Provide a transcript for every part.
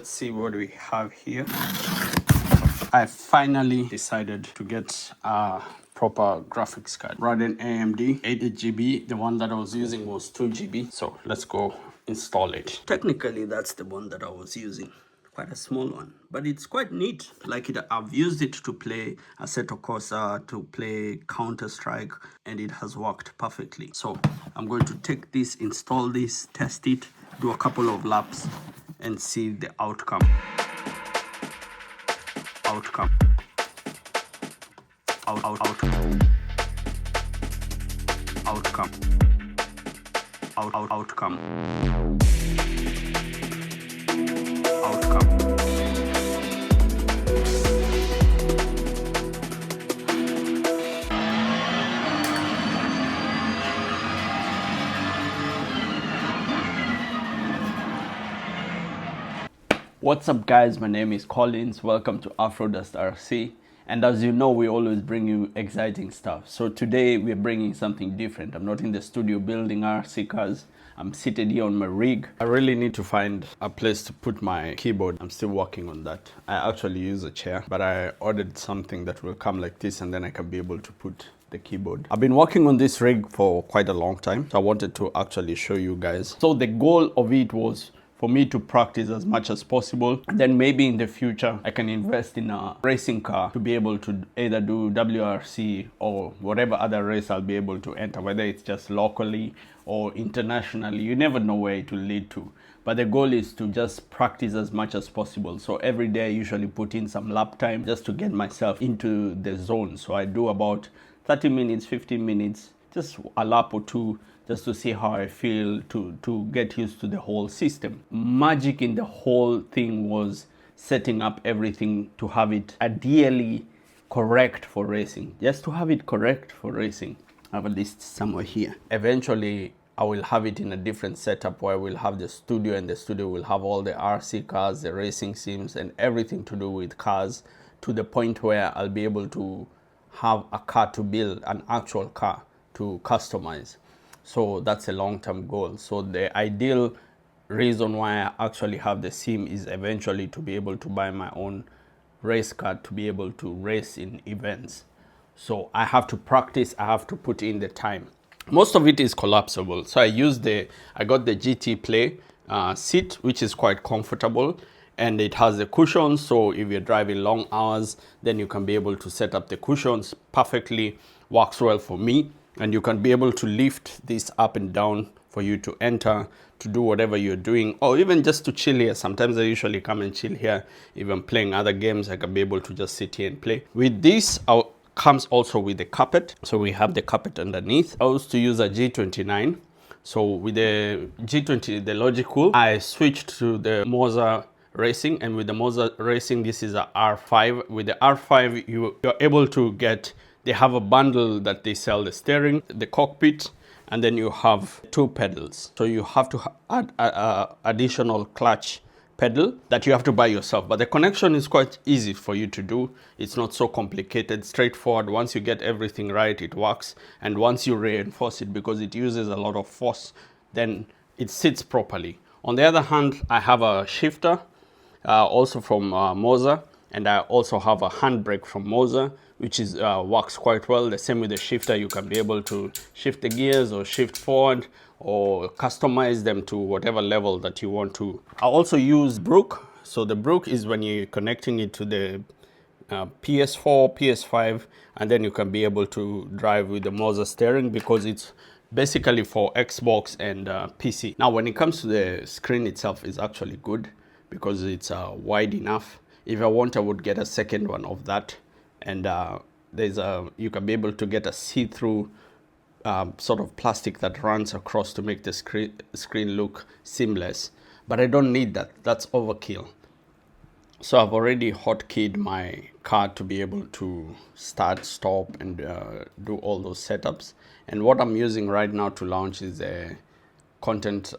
let's see what we have here. I finally decided to get a proper graphics card rather than AMD 8 GB. The one that I was using was 2 GB. So let's go install it. Technically, that's the one that I was using. Quite a small one, but it's quite neat. Like I've used it to play Assetto Corsa, to play Counter-Strike, and it has worked perfectly. So I'm going to take this, install this, test it, do a couple of laps, and see the outcome. Outcome. Outcome. Outcome. Outcome. Outcome. What's up guys, my name is Collins. Welcome to Afrodust RC, and as you know, we always bring you exciting stuff. So today we're bringing something different. I'm not in the studio building RC cars. I'm seated here on my rig. I really need to find a place to put my keyboard. I'm still working on that. I actually use a chair, but I ordered something that will come like this, and then I can be able to put the keyboard. I've been working on this rig for quite a long time, so I wanted to actually show you guys. So the goal of it was for me to practice as much as possible. And then maybe in the future, I can invest in a racing car to be able to either do WRC or whatever other race I'll be able to enter, whether it's just locally or internationally. You never know where it will lead to. But the goal is to just practice as much as possible. So every day I usually put in some lap time just to get myself into the zone. So I do about 30 minutes, 15 minutes, just a lap or two, just to see how I feel, to get used to the whole system. Magic in the whole thing was setting up everything to have it ideally correct for racing. Just to have it correct for racing. I have a list somewhere here. Eventually, I will have it in a different setup where we'll have the studio, and the studio will have all the RC cars, the racing sims, and everything to do with cars, to the point where I'll be able to have a car to build, an actual car to customize. So that's a long-term goal. So the ideal reason why I actually have the sim is eventually to be able to buy my own race car to be able to race in events. So I have to practice, I have to put in the time. Most of it is collapsible. So I got the GT Play seat, which is quite comfortable, and it has the cushions. So if you're driving long hours, then you can be able to set up the cushions perfectly. Works well for me. And you can be able to lift this up and down for you to enter, to do whatever you're doing, or even just to chill here. Sometimes I usually come and chill here. Even playing other games, I can be able to just sit here and play. With this, comes also with the carpet. So we have the carpet underneath. I used to use a G29. So with the G20, the Logicool, I switched to the Moza Racing. And with the Moza Racing, this is a R5. With the R5, you're able to get, they have a bundle that they sell: the steering, the cockpit, and then you have two pedals. So you have to add an additional clutch pedal that you have to buy yourself. But the connection is quite easy for you to do. It's not so complicated, straightforward. Once you get everything right, it works. And once you reinforce it, because it uses a lot of force, then it sits properly. On the other hand, I have a shifter, also from Moza, and I also have a handbrake from Moza, which is works quite well. The same with the shifter. You can be able to shift the gears or shift forward or customize them to whatever level that you want to. I also use Brook. So the Brook is when you're connecting it to the PS4, PS5, and then you can be able to drive with the Moza steering, because it's basically for Xbox and PC. Now, when it comes to the screen itself, it's actually good because it's wide enough. If I want, I would get a second one of that. And you can be able to get a see-through sort of plastic that runs across to make the screen look seamless. But I don't need that. That's overkill. So I've already hotkeyed my car to be able to start, stop, and do all those setups. And what I'm using right now to launch is a content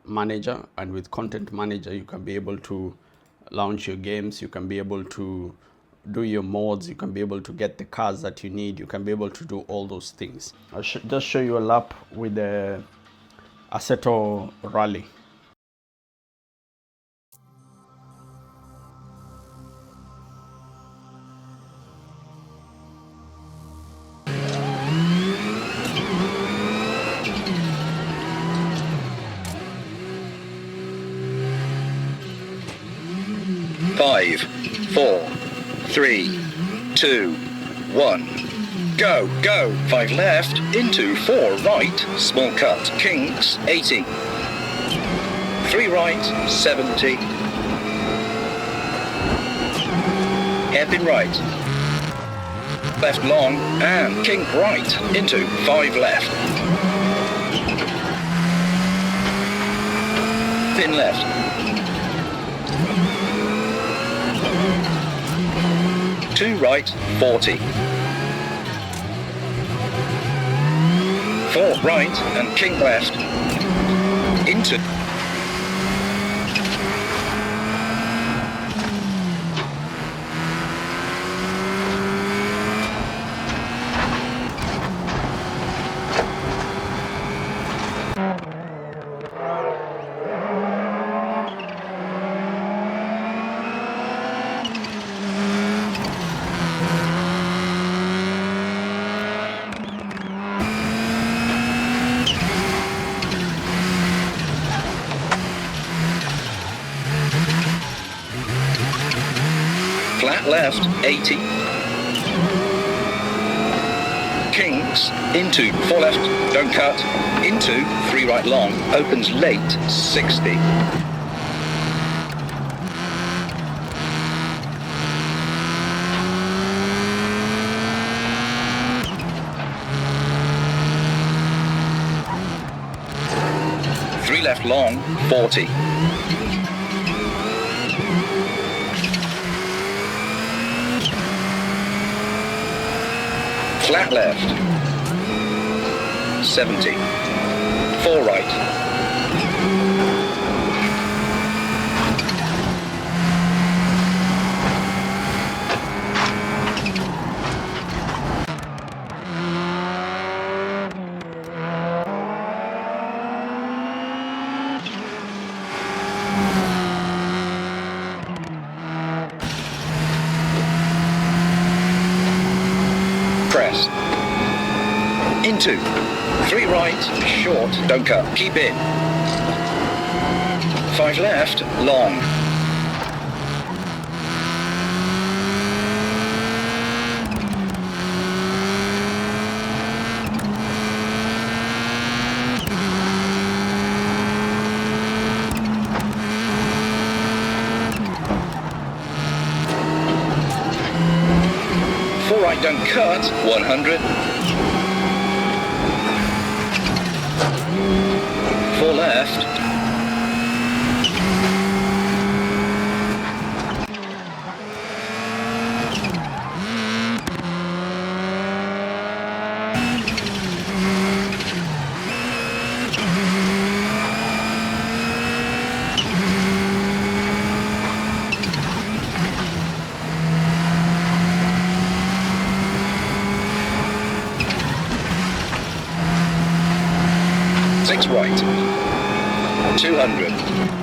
manager. And with content manager, you can be able to launch your games. You can be able to do your mods. You can be able to get the cars that you need. You can be able to do all those things. I'll just show you a lap with the Assetto Rally. 5, 4, 3, 2, 1. Go, go. 5 left, into 4 right, small cut, kinks, 80. 3 right, 70. Hairpin right. Left long, and kink right, into 5 left. Pin left. Two right, 40. 4 right and kink left. Into. Flat left, 80. Kinks, into 4 left, don't cut, into 3 right long, opens late, 60. Three left long, 40. Flat left, 70, 4 right. Press. Into. 3 right, short, don't cut, keep in. 5 left, long. Right, don't cut, 100. 4 left. Six right, 200.